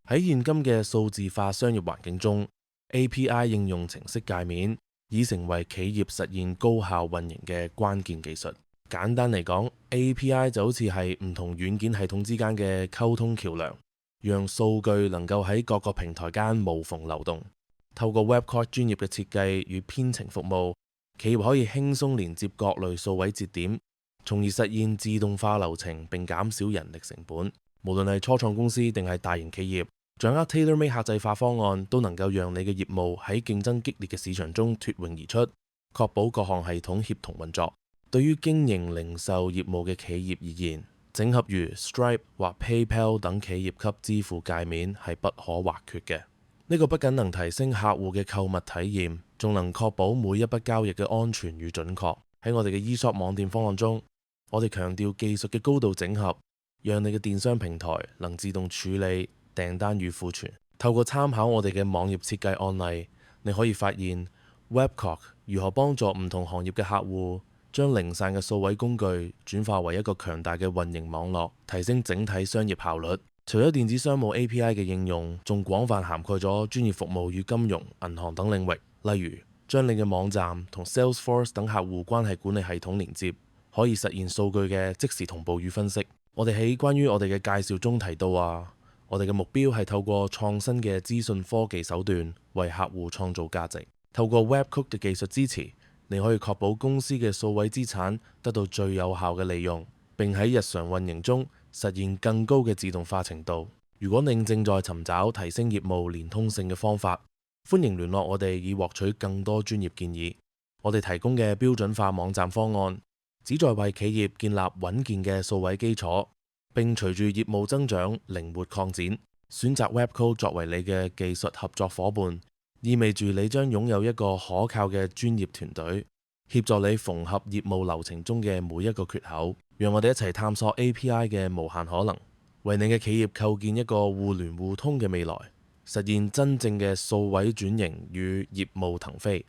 喺現今嘅數字化商業環境中，API 應用程式界面已成為企業實現高效運營嘅關鍵技術。簡單嚟講，API 就好似係唔同軟件系統之間嘅溝通橋梁，讓數據能夠喺各個平台間無縫流動。透過 Webcode 專業嘅設計與編程服務，企業可以輕鬆連接各類數位節點，從而實現自動化流程並減少人力成本。無論係初創公司定係大型企業，掌握 tailor-made 客製化方案，都能夠讓你嘅業務喺競爭激烈嘅市場中脫穎而出，確保各項系統協同運作。對於經營零售業務嘅企業而言，整合如 Stripe 或 PayPal 等企業級支付界面係不可或缺嘅。呢個不僅能提升客戶嘅購物體驗，仲能確保每一筆交易嘅安全與準確。喺我哋嘅 eShop 網店方案中，我哋強調技術嘅高度整合，讓你嘅電商平台能自動處理訂單與庫存。透過參考我哋嘅網頁設計案例，你可以發現 Webcode 如何幫助唔同行業嘅客戶將零散嘅數位工具轉化為一個強大嘅運營網絡，提升整體商業效率。除咗電子商務 API 嘅應用，仲廣泛涵蓋咗專業服務與金融、銀行等領域。例如，將你嘅網站同 Salesforce 等客戶關係管理系統連接，可以實現數據嘅即時同步與分析。我哋喺關於我哋嘅介紹中提到我哋嘅目標係透過創新嘅資訊科技手段，為客戶創造價值。透過 Webcode 嘅技術支持，你可以確保公司嘅數位資產得到最有效嘅利用，並喺日常運營中實現更高嘅自動化程度。如果你正在尋找提升業務連通性嘅方法，歡迎聯絡我哋以獲取更多專業建議。我哋提供嘅標準化網站方案，旨在為企業建立穩健嘅數位基礎，並隨住業務增長靈活擴展。選擇 Webcode 作為你嘅技術合作夥伴，意味住你將擁有一個可靠嘅專業團隊，協助你縫合業務流程中嘅每一個缺口。讓我哋一齊探索 API 嘅無限可能，為你嘅企業構建一個互聯互通嘅未來，實現真正嘅數位轉型與業務騰飛。